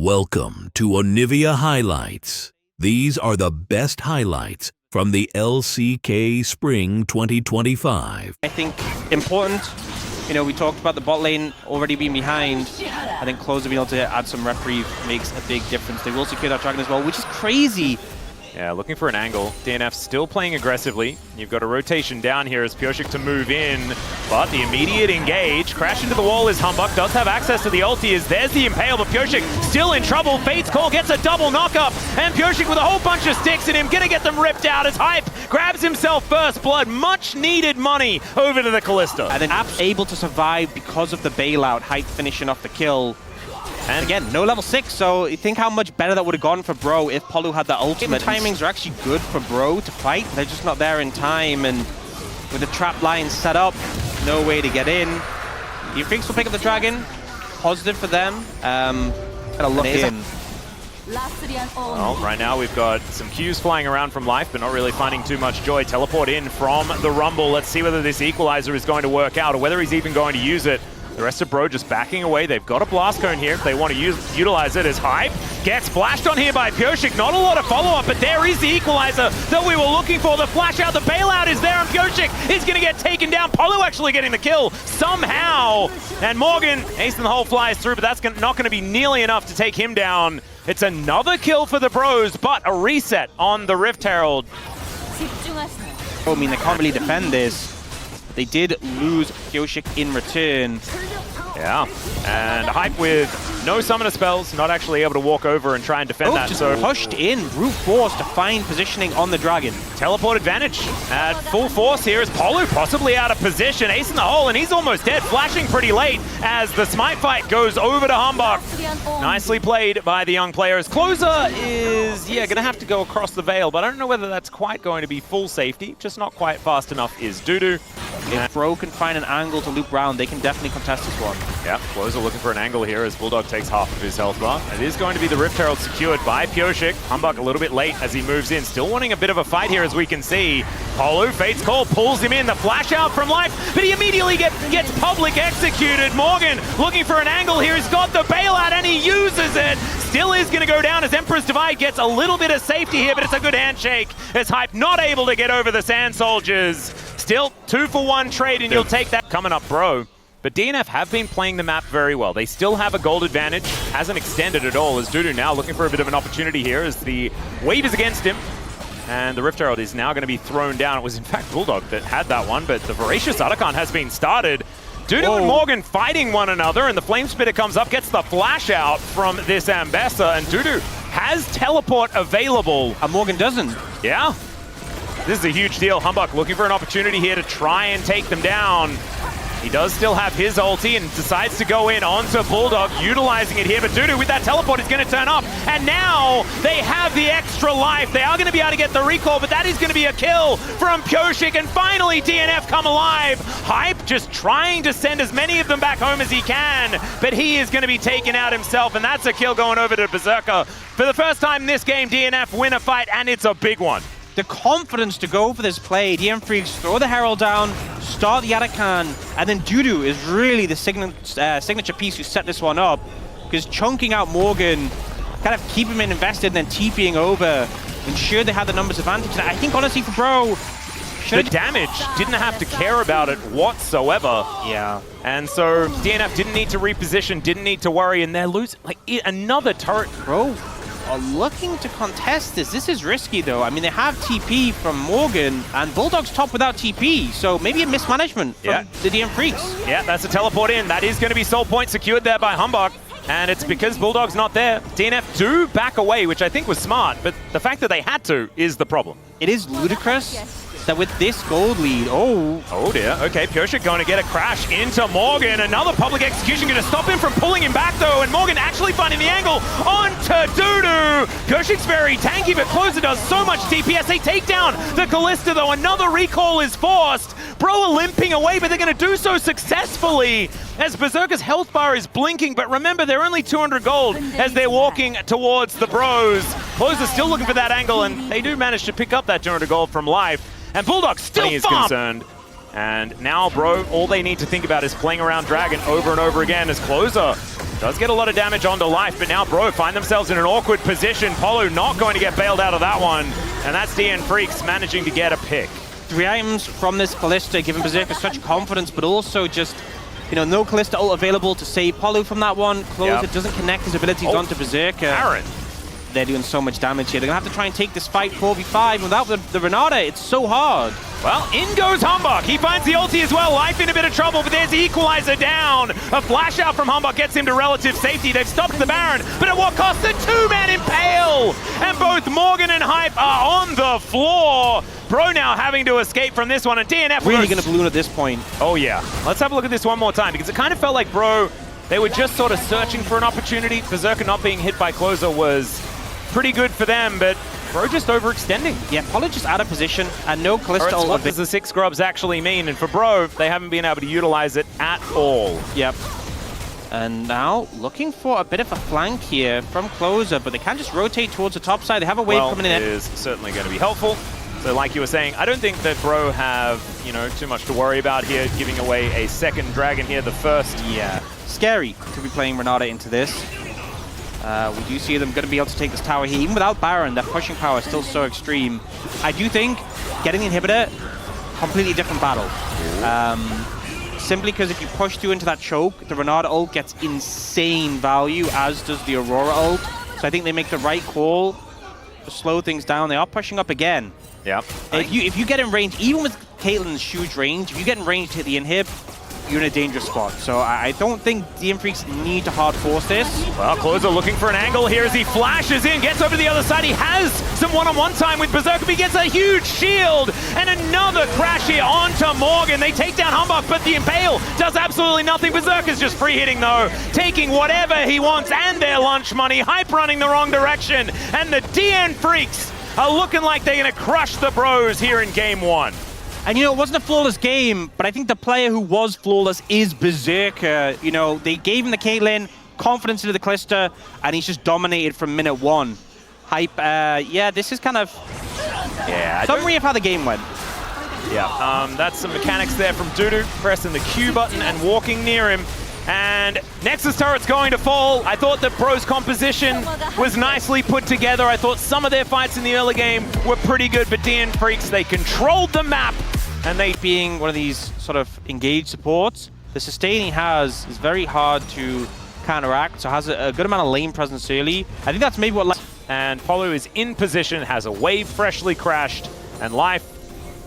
Welcome to Onivia Highlights. These are the best highlights from the LCK Spring 2025. I think important, we talked about the bot lane already being behind. I think Closer being able to add some reprieve makes a big difference. They will secure that dragon as well, which is crazy. Yeah, looking for an angle. DNF still playing aggressively. You've got a rotation down here as Pureshik to move in, but the immediate engage. Crash into the wall is Humbug, does have access to the ulti as there's the Impale, but Pureshik still in trouble. Fate's Call gets a double knock-up, and Pureshik with a whole bunch of sticks in him, gonna get them ripped out as Hype grabs himself first blood. Much needed money over to the Kalista. And then Apps able to survive because of the bailout, Hype finishing off the kill. And again, no level 6, so you think how much better that would have gone for Bro if Polu had that ultimate. Timings are actually good for Bro to fight. They're just not there in time, and with the trap line set up, no way to get in. You think will pick up the dragon? Positive for them. Gotta look in. Well, right now we've got some Qs flying around from Life, but not really finding too much joy. Teleport in from the Rumble. Let's see whether this equalizer is going to work out, or whether he's even going to use it. The rest of Bro just backing away. They've got a blast cone here if they want to utilize it as Hype gets flashed on here by Pureshik. Not a lot of follow-up, but there is the equalizer that we were looking for. The flash out, the bailout is there, and Pureshik is going to get taken down. Polu actually getting the kill somehow. And Morgan, ace in the hole, flies through, but that's not going to be nearly enough to take him down. It's another kill for the Bros, but a reset on the Rift Herald. I mean, they can't really defend this. They did lose Pureshik in return. Yeah, and Hype with no summoner spells, not actually able to walk over and try and defend that. Just so pushed in, brute force to find positioning on the dragon. Teleport advantage at full force here as Polu possibly out of position. Ace in the hole, and he's almost dead, flashing pretty late as the smite fight goes over to Humbug. Nicely played by the young players. Closer is, gonna have to go across the Veil, but I don't know whether that's quite going to be full safety. Just not quite fast enough is Dudu. If Bro can find an angle to loop round, they can definitely contest this one. Yeah, Closer looking for an angle here as Bulldog takes half of his health bar. It is going to be the Rift Herald secured by Pureshik. Humbug a little bit late as he moves in. Still wanting a bit of a fight here as we can see. Polu, Fate's Call, pulls him in. The flash out from Life, but he immediately gets public executed. Morgan looking for an angle here. He's got the bailout and he uses it. Still is going to go down as Emperor's Divide gets a little bit of safety here, but it's a good handshake as Hype not able to get over the Sand Soldiers. Still 2-for-1 trade, and you'll take that. Coming up, Bro. But DNF have been playing the map very well. They still have a gold advantage. Hasn't extended at all as Dudu now looking for a bit of an opportunity here as the wave is against him. And the Rift Herald is now going to be thrown down. It was in fact Bulldog that had that one, but the Voracious Otacon has been started. Dudu and Morgan fighting one another, and the Flame Spitter comes up, gets the flash out from this Ambessa, and Dudu has teleport available. And Morgan doesn't. Yeah. This is a huge deal. Humbug looking for an opportunity here to try and take them down. He does still have his ulti and decides to go in onto Bulldog, utilizing it here. But Dudu with that teleport is going to turn up. And now they have the extra life. They are going to be able to get the recall, but that is going to be a kill from Pureshik. And finally, DNF come alive. Hype just trying to send as many of them back home as he can. But he is going to be taken out himself. And that's a kill going over to Berserker. For the first time in this game, DNF win a fight, and it's a big one. The confidence to go for this play. Freecs throw the Herald down, start the Otacon, and then Dudu is really the signature piece who set this one up. Because chunking out Morgan, kind of keep him invested and then TPing over, ensure they had the numbers advantage. And I think honestly for Bro, the damage didn't have to care about it whatsoever. Yeah. And so DNF didn't need to reposition, didn't need to worry, and they're losing like another turret. Bro are looking to contest this. This is risky though. I mean, they have TP from Morgan, and Bulldog's top without TP, so maybe a mismanagement from the Freecs. Yeah, that's a teleport in. That is going to be soul point secured there by Humbug, and it's because Bulldog's not there. DNF do back away, which I think was smart, but the fact that they had to is the problem. It is ludicrous that with this gold lead, oh dear, okay, Pureshik going to get a crash into Morgan. Another public execution going to stop him from pulling him back though, and Morgan actually finding the angle onto Dudu. Pureshik's very tanky, but Closer does so much DPS. They take down the Kalista though, another recall is forced. Bro are limping away, but they're going to do so successfully as Berserker's health bar is blinking, but remember, they're only 200 gold as they're walking towards the Bros. Closer still looking for that angle, and they do manage to pick up that 200 gold from Life. And Bulldog still is concerned. And now, Bro, all they need to think about is playing around Dragon over and over again as Closer Does get a lot of damage onto life, but now Bro find themselves in an awkward position. Polu not going to get bailed out of that one. And that's DN Freecs managing to get a pick. 3 items from this Kalista, giving Berserker such confidence, but also just, you know, no Kalista ult available to save Polu from that one. Close, it doesn't connect his abilities onto Berserker. Baron. They're doing so much damage here. They're going to have to try and take this fight 4v5. Without the Renata, it's so hard. Well, in goes Humbug. He finds the ulti as well. Life in a bit of trouble, but there's the equalizer down. A flash out from Humbug gets him to relative safety. They've stopped the Baron, but at what cost? The two-man impale! And both Morgan and Hype are on the floor. Bro now having to escape from this one, and DNF really going to balloon at this point. Oh yeah. Let's have a look at this one more time, because it kind of felt like Bro, they were just sort of searching for an opportunity. Berserker not being hit by Closer was pretty good for them, but Bro just overextending. Yeah, Polu just out of position, and no Kalista ult. What does the 6 grubs actually mean? And for Bro, they haven't been able to utilize it at all. Yep. And now looking for a bit of a flank here from Closer, but they can't just rotate towards the top side. They have a wave coming in. It is certainly going to be helpful. So like you were saying, I don't think that Bro have, you know, too much to worry about here, giving away a second dragon here, the first. Yeah. Scary to be playing Renata into this. We do see them going to be able to take this tower here. Even without Baron, their pushing power is still so extreme. I do think getting the inhibitor, completely different battle. Simply because if you push through into that choke, the Renata ult gets insane value, as does the Aurora ult. So I think they make the right call to slow things down. They are pushing up again. Yeah. If you get in range, even with Caitlyn's huge range, if you get in range to hit the inhib, you're in a dangerous spot. So I don't think DN Freecs need to hard force this. Well, Closer looking for an angle here as he flashes in, gets over to the other side. He has some one-on-one time with Berserker, but he gets a huge shield. And another crash here onto Morgan. They take down Humbug, but the Impale does absolutely nothing. Berserker's just free hitting though, taking whatever he wants and their lunch money. Hype running the wrong direction. And the DN Freecs are looking like they're gonna crush the Bros here in game 1. And you know, it wasn't a flawless game, but I think the player who was flawless is Berserker. You know, they gave him the Caitlyn, confidence into the Kalista, and he's just dominated from minute 1. Hype, yeah, this is kind of summary of how the game went. Yeah, that's some mechanics there from Dudu, pressing the Q button and walking near him. And Nexus turret's going to fall. I thought that Bro's composition was nicely put together. I thought some of their fights in the early game were pretty good, but DN Freecs, they controlled the map. And they being one of these sort of engaged supports, the sustain he has is very hard to counteract, so has a good amount of lane presence early. I think that's maybe what... And Polu is in position, has a wave freshly crashed, and Life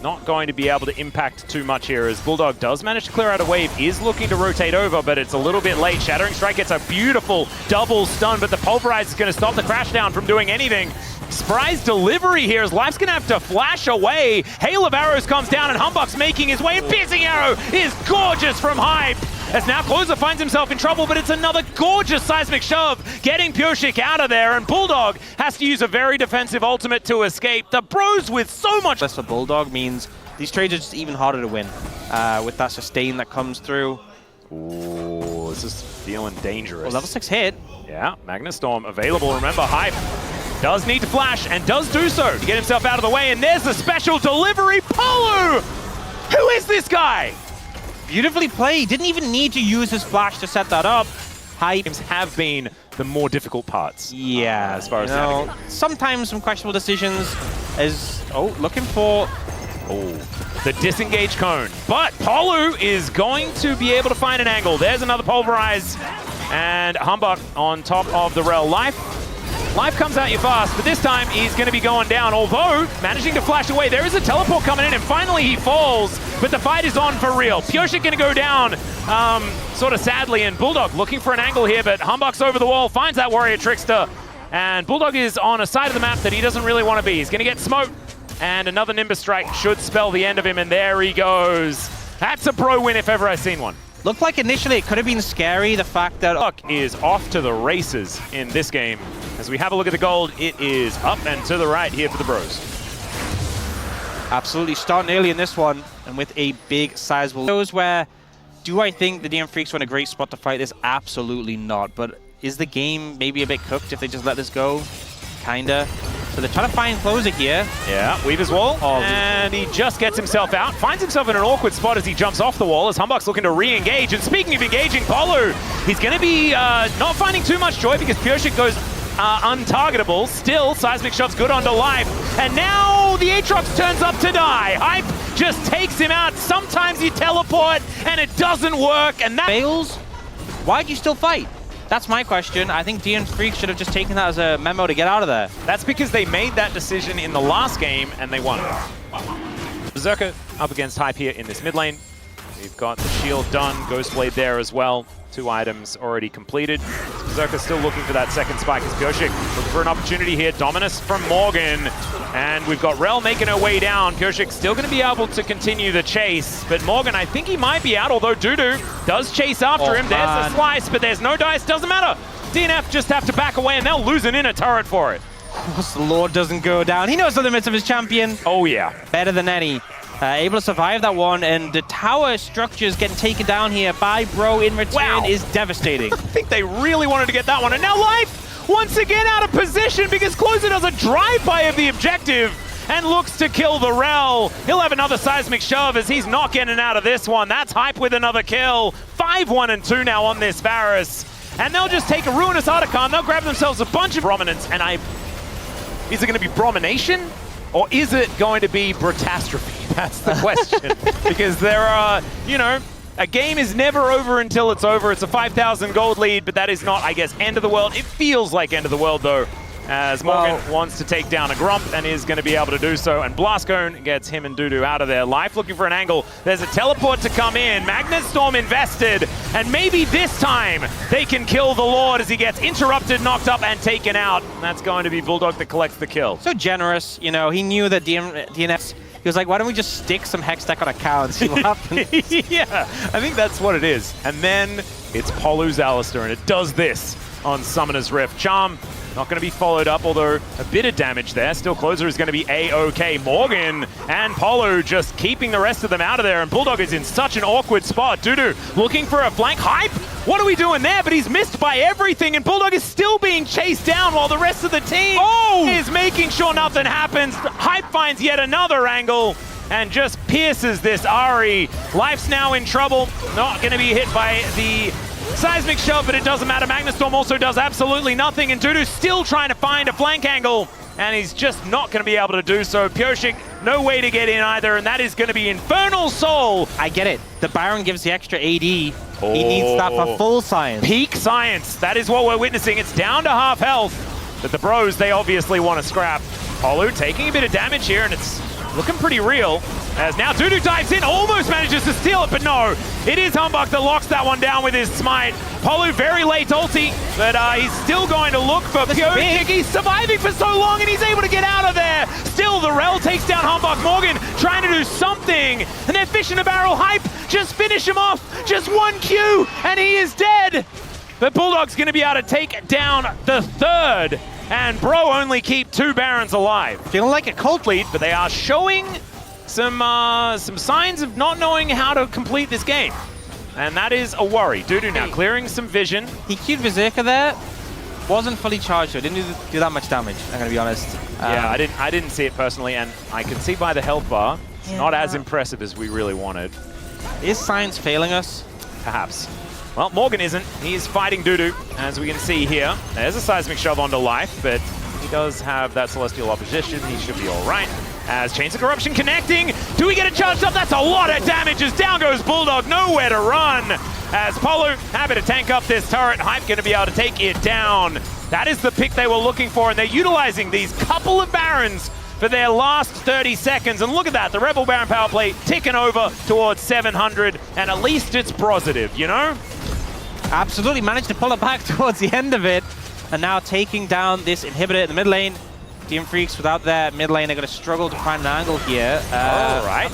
not going to be able to impact too much here as Bulldog does manage to clear out a wave, is looking to rotate over, but it's a little bit late. Shattering Strike gets a beautiful double stun, but the Pulverize is going to stop the crash down from doing anything. Spry's delivery here as Life's going to have to flash away. Hail of Arrows comes down and Humbug's making his way, and Piercing Arrow is gorgeous from Hype. As now Closer finds himself in trouble, but it's another gorgeous seismic shove, getting Pyosik out of there, and Bulldog has to use a very defensive ultimate to escape. The Bros with so much... Less for Bulldog means these trades are just even harder to win with that sustain that comes through. Ooh, this is feeling dangerous. Well, level 6 hit. Yeah, Magnastorm available. Remember, Hype does need to flash and does do so to get himself out of the way, and there's the special delivery. Polu! Who is this guy? Beautifully played. Didn't even need to use his flash to set that up. Hype have been the more difficult parts. Yeah, as far as that goes. Sometimes some questionable decisions is looking for the disengage cone. But Polu is going to be able to find an angle. There's another Pulverize. And Humbug on top of the Rel. Life comes at you fast, but this time he's going to be going down, although managing to flash away. There is a teleport coming in, and finally he falls, but the fight is on for real. Pyosik going to go down sort of sadly, and Bulldog looking for an angle here, but Humbug's over the wall, finds that Warrior Trickster, and Bulldog is on a side of the map that he doesn't really want to be. He's going to get smoked, and another Nimbus Strike should spell the end of him, and there he goes. That's a Bro win if ever I've seen one. Looked like initially it could have been scary, the fact that... Luck is off to the races in this game. As we have a look at the gold, it is up and to the right here for the Bros. Absolutely, starting early in this one, and with a big sizable... Those where, do I think the DN Freecs were in a great spot to fight this? Absolutely not, but is the game maybe a bit cooked if they just let this go? Kinda. So they're trying to find closer here. Yeah, Weaver's wall, and he just gets himself out. Finds himself in an awkward spot as he jumps off the wall, as Humbug's looking to re-engage. And speaking of engaging, Polu, he's going to be not finding too much joy because Pureshik goes untargetable. Still, Seismic Shove's good onto life. And now the Aatrox turns up to die. Hype just takes him out. Sometimes you teleport, and it doesn't work, and that Fails? Why'd you still fight? That's my question. I think DN Freecs should have just taken that as a memo to get out of there. That's because they made that decision in the last game and they won. Berserker up against Hype here in this mid lane. We've got the shield done, Ghostblade there as well. 2 items already completed. Berserker still looking for that second spike as Pureshik looking for an opportunity here. Dominus from Morgan. And we've got Rel making her way down. Pureshik still going to be able to continue the chase. But Morgan, I think he might be out, although Dudu does chase after him. There's a slice, but there's no dice. Doesn't matter. DNF just have to back away, and they'll lose an inner turret for it. The Lord doesn't go down. He knows the limits of his champion. Oh, yeah. Better than any. Able to survive that one, and the tower structures getting taken down here by Bro in return is devastating. I think they really wanted to get that one, and now Life once again out of position because Closer does a drive-by of the objective and looks to kill the Rel. He'll have another Seismic Shove as he's not getting out of this one. That's Hype with another kill. 5-1 and 2 now on this Varus, and they'll just take a Ruinous Archon. They'll grab themselves a bunch of Prominence, and is it going to be Bromination? Or is it going to be Brutastrophe? That's the question. Because there are, you know, a game is never over until it's over. It's a 5,000 gold lead, but that is not, I guess, end of the world. It feels like end of the world, though, as Morgan wants to take down a Grump and is going to be able to do so. And Blastcone gets him and Dudu out of there. Life looking for an angle. There's a teleport to come in. Magnet Storm invested. And maybe this time they can kill the Lord as he gets interrupted, knocked up, and taken out. And that's going to be Bulldog that collects the kill. So generous, you know, he knew that DNF, he was like, why don't we just stick some Hex Deck on a cow and see what happens? Yeah, I think that's what it is. And then it's Polu's Alistair, and it does this on Summoner's Rift. Charm not going to be followed up, although a bit of damage there. Still, Closer is going to be A-OK. Morgan and Polu just keeping the rest of them out of there, and Bulldog is in such an awkward spot. Dudu looking for a flank. Hype, what are we doing there? But he's missed by everything, and Bulldog is still being chased down while the rest of the team is making sure nothing happens. Hype finds yet another angle and just pierces this Ahri. Life's now in trouble. Not going to be hit by the Seismic Shove, but it doesn't matter. Magnastorm also does absolutely nothing, and Dudu's still trying to find a flank angle, and he's just not going to be able to do so. Pureshik, no way to get in either, and that is going to be Infernal Soul. I get it. The Baron gives the extra AD. He needs that for full science. Peak science. That is what we're witnessing. It's down to half health, but the Bros, they obviously want to scrap. Polu taking a bit of damage here, and it's looking pretty real. As now Dudu dives in, almost manages to steal it, but no. It is Humbug that locks that one down with his smite. Polu very late ulti, but he's still going to look for Pureshik. He's surviving for so long, and he's able to get out of there. Still, the Rel takes down Humbug. Morgan trying to do something, and they're fishing a barrel. Hype, just finish him off. Just one Q, and he is dead. But Bulldog's going to be able to take down the third, and Bro only keep 2 Barons alive. Feeling like a cult lead, but they are showing some signs of not knowing how to complete this game. And that is a worry. Dudu now clearing some vision. He queued Berserker there. Wasn't fully charged, so it didn't do that much damage, I'm going to be honest. Yeah, I didn't see it personally, and I can see by the health bar, it's not as impressive as we really wanted. Is science failing us? Perhaps. Well, Morgan isn't. He's fighting Dudu, as we can see here. There's a Seismic Shove onto Life, but he does have that Celestial opposition. He should be all right. As Chains of Corruption connecting. Do we get it charged up? That's a lot of damage as down goes Bulldog. Nowhere to run. As Polu happy to tank up this turret. Hype going to be able to take it down. That is the pick they were looking for, and they're utilizing these couple of Barons for their last 30 seconds. And look at that, the Rebel Baron power play ticking over towards 700, and at least it's positive, you know? Absolutely managed to pull it back towards the end of it, and now taking down this inhibitor in the mid lane. Team Freecs without their mid lane, they're going to struggle to find an angle here. All right.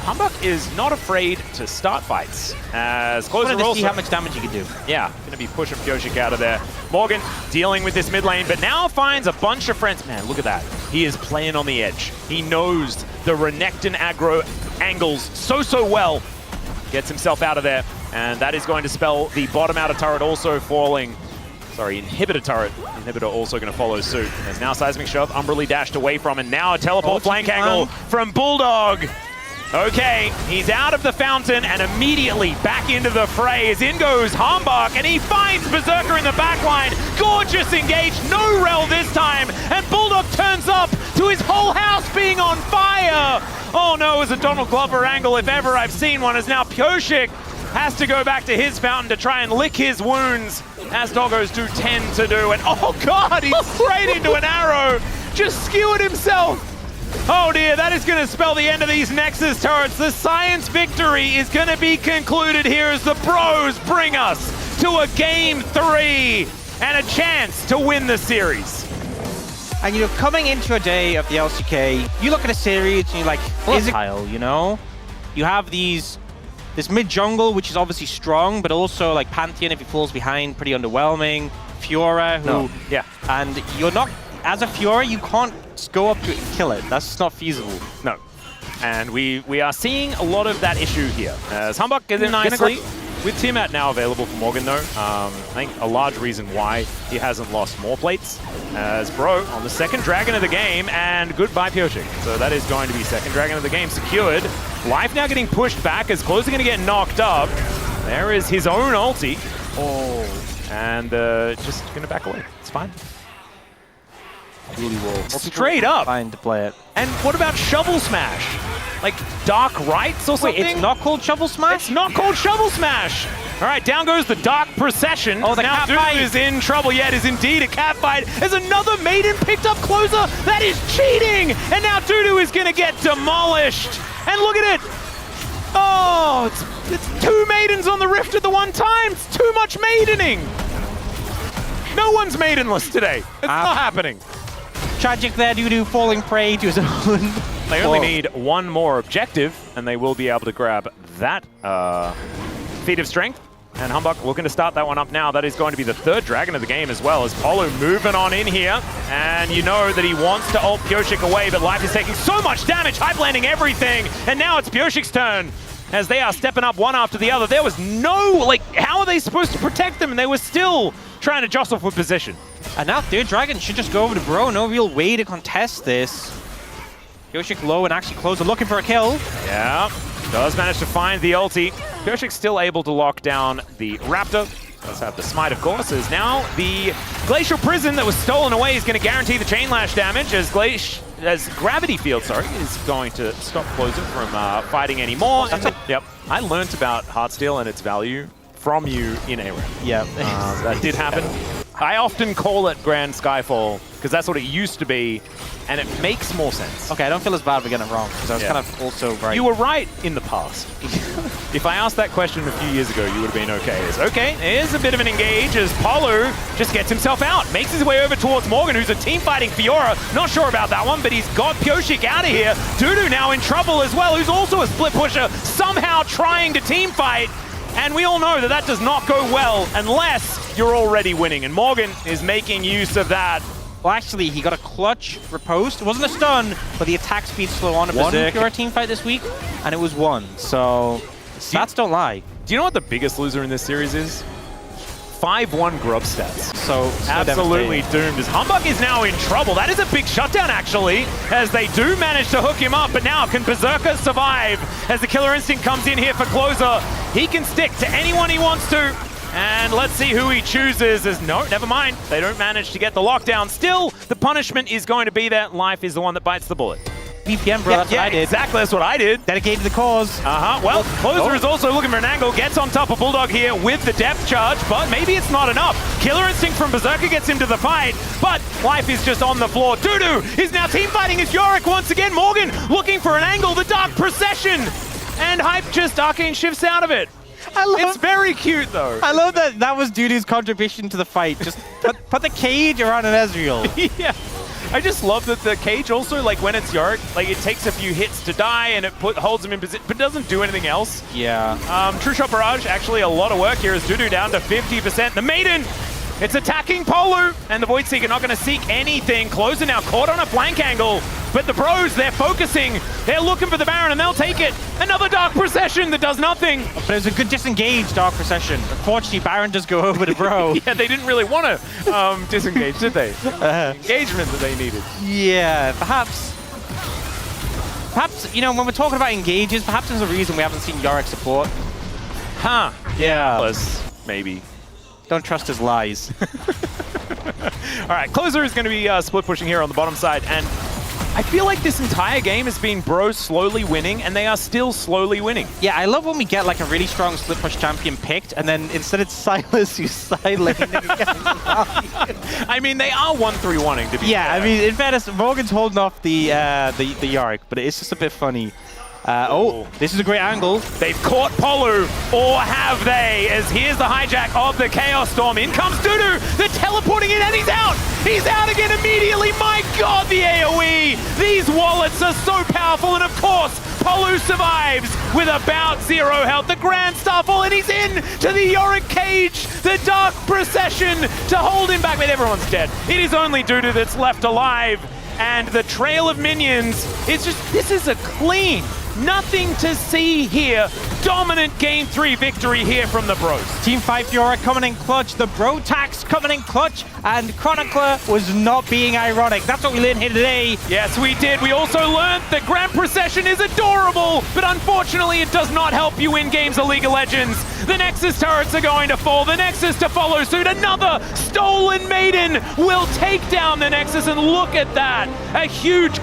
Humbug is not afraid to start fights. As Closer also also see how much damage he can do. Yeah, going to be pushing Pureshik out of there. Morgan dealing with this mid lane, but now finds a bunch of friends. Man, look at that. He is playing on the edge. He knows the Renekton aggro angles so well. Gets himself out of there, and that is going to spell the bottom outer turret also falling. Sorry, Inhibitor turret. Inhibitor also going to follow suit. There's now Seismic Shove, Umberly dashed away from, and now a teleport flank angle from Bulldog. Okay, he's out of the fountain and immediately back into the fray as in goes Hambach, and he finds Berserker in the backline. Gorgeous engage, no rel this time, and Bulldog turns up to his whole house being on fire. Oh no, it was a Donald Glover angle if ever I've seen one, as now Pyosik has to go back to his fountain to try and lick his wounds, as doggos do tend to do. And oh god, he's straight into an arrow, just skewered himself. Oh dear, that is going to spell the end of these Nexus turrets. The science victory is going to be concluded here as the Bros bring us to a Game 3 and a chance to win the series. And you know, coming into a day of the LCK, you look at a series and you're like, is it Kyle, you know? You have this mid-jungle, which is obviously strong, but also like Pantheon, if he falls behind, pretty underwhelming. Fiora, who... Yeah. And you're not... As a Fiora, you can't go up to it and kill it. That's just not feasible. No. And we are seeing a lot of that issue here. As Hambach gets in nicely. With Tiamat now available for Morgan though, I think a large reason why he hasn't lost more plates. As Bro on the second Dragon of the game, and goodbye Pyosik. So that is going to be second Dragon of the game secured. Life now getting pushed back as Close are going to get knocked up. There is his own ulti. Oh. And just going to back away. It's fine. Really will. Straight up. Fine to play it. And what about Shovel Smash? Like Dark Rites or something? Wait, it's not called Shovel Smash? It's not called Shovel Smash! Alright, down goes the Dark Procession. Oh, the now cat fight is in trouble. Yeah, it is indeed a cat fight. There's another Maiden picked up closer. That is cheating! And now Dudu is gonna get demolished. And look at it! Oh, it's two Maidens on the Rift at the one time. It's too much Maidening. No one's Maidenless today. It's not happening. Tragic there, Dudu falling prey to his own. They only need one more objective, and they will be able to grab that feat of strength. And Hambach looking to start that one up now. That is going to be the third Dragon of the game as well, as Polo moving on in here. And you know that he wants to ult Pyosik away, but Life is taking so much damage, hype landing everything. And now it's Pyosik's turn, as they are stepping up one after the other. There was no, like, how are they supposed to protect them? And they were still trying to jostle for position. And now third Dragon should just go over to Bro. No real way to contest this. Pyosik low and actually Closer looking for a kill. Yeah, does manage to find the ulti. Pyosik's still able to lock down the Raptor. Does have the smite, of course, as now the Glacial Prison that was stolen away is going to guarantee the Chain Lash damage, as Gravity Field, is going to stop Closer from fighting anymore. Yep, I learnt about Heartsteel and its value from you in ARAM. Yeah. That did happen. I often call it Grand Skyfall, because that's what it used to be, and it makes more sense. Okay, I don't feel as bad for getting it wrong, because I was kind of also right. You were right in the past. If I asked that question a few years ago, you would have been okay. It's okay, here's a bit of an engage as Polo just gets himself out, makes his way over towards Morgan, who's a team-fighting Fiora. Not sure about that one, but he's got Pyosik out of here. Dudu now in trouble as well, who's also a split pusher, somehow trying to team fight. And we all know that that does not go well unless you're already winning. And Morgan is making use of that. Well, actually, he got a clutch riposte. It wasn't a stun, but the attack speed slow on a Berserker team fight this week, and it was 1. So, stats don't lie. Do you know what the biggest loser in this series is? 5-1 grub stats. So absolutely doomed, as Hambach is now in trouble. That is a big shutdown, actually, as they do manage to hook him up. But now, can Berserker survive? As the Killer Instinct comes in here for Closer, he can stick to anyone he wants to. And let's see who he chooses. As no, never mind. They don't manage to get the lockdown. Still, the punishment is going to be that Life is the one that bites the bullet. VPN, bro, that's what I did. Exactly, that's what I did. Dedicated to the cause. Well, Closer is also looking for an angle, gets on top of Bulldog here with the depth charge, but maybe it's not enough. Killer Instinct from Berserker gets him to the fight, but Life is just on the floor. Dudu is now team fighting as Yorick once again. Morgan looking for an angle, the Dark Procession, and Hype just Arcane shifts out of it. It's very cute, though. I love that that was Dudu's contribution to the fight. Just put the cage around an Ezreal. Yeah. I just love that the cage also, like when it's Yorick, like it takes a few hits to die and it holds him in position, but doesn't do anything else. Yeah. True Shot Barrage, actually a lot of work here as Dudu down to 50%. The Maiden It's attacking Polu, and the Void Seeker not going to seek anything. Closer now caught on a flank angle, but the Bros, they're focusing. They're looking for the Baron, and they'll take it. Another Dark Procession that does nothing. But it was a good disengage Dark Procession. Unfortunately, Baron does go over to Bro. Yeah, they didn't really want to disengage, did they? Engagement that they needed. Yeah, perhaps, you know, when we're talking about engages, perhaps there's a reason we haven't seen Yorick support. Huh. Yeah. Maybe. Don't trust his lies. All right, Closer is going to be split pushing here on the bottom side, and I feel like this entire game has been Bro slowly winning, and they are still slowly winning. Yeah, I love when we get like a really strong split push champion picked, and then instead it's Silas who's side laning against I mean, they are 1-3-1ing to be fair. I mean, in fairness, Morgan's holding off the Yorick, but it's just a bit funny. This is a great angle. They've caught Polu, or have they? As here's the hijack of the Chaos Storm. In comes Dudu. They're teleporting in, and he's out. He's out again immediately. My God, the AoE. These wallets are so powerful, and of course, Polu survives with about 0 health. The Grand Starfall, and he's in to the Yorick cage. The Dark Procession to hold him back. But everyone's dead. It is only Dudu that's left alive. And the trail of minions, it's just, this is a clean, nothing to see here. Dominant Game 3 victory here from the Bros. Team 5 Yorick coming in clutch, the Bro tax coming in clutch, and Chronicler was not being ironic. That's what we learned here today. Yes, we did. We also learned that Grand Procession is adorable, but unfortunately it does not help you win games of League of Legends. The Nexus turrets are going to fall. The Nexus to follow suit. Another Stolen Maiden will take down the Nexus, and look at that. A huge